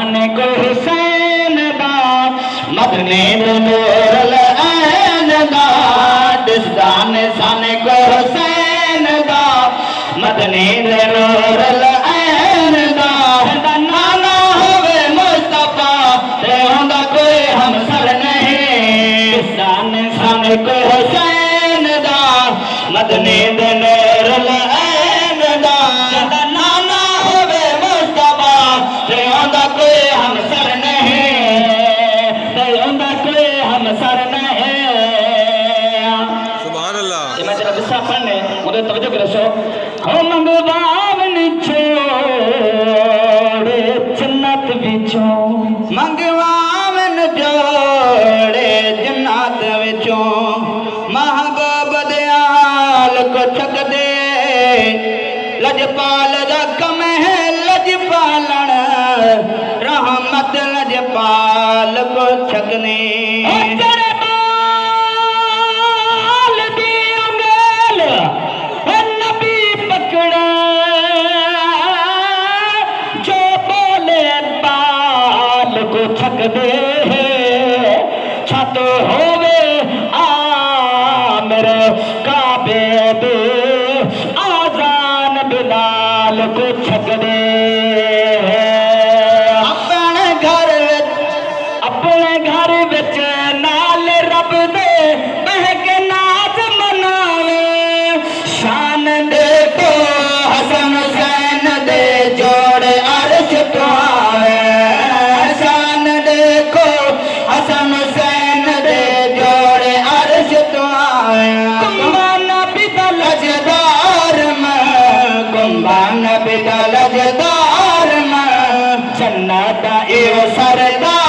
साने को हुसैन दा मदने दे नूर ऐन दा दाने साने को हुसैन दा मदने दे नूर ऐन दा नाना होवे मुस्तफा ते होंदा कोई हमसर नहीं दाने साने को हुसैन दा मदने दे नूर ऐन दा नाना होवे मुस्तफा ते होंदा कोई हमसर नहीं ते होंदा कोई हमसर नहीं। पढ़ने मुझे तवज्जो करो सो हो मंगवावन जोड़े जन्नत विचों मंगवावन जोड़े जन्नत विचों महबूब दयाल को छक दे लजपाल रकम है लजपालन रहमत लजपाल को छकने छक दे छत होवे मेरे काबे दे आजान बिलाल को छक दे अपने घर विच नाल रब दे बह के नाच मनावे शान दे तो हसन हुसैन दे जोड़े अर्श तो आवे हसन हुसैन दे जोड़े अर्श तो कुंबान बिदा लजदार में कुंबान बिदा लजदार में जन्नत ए सरदार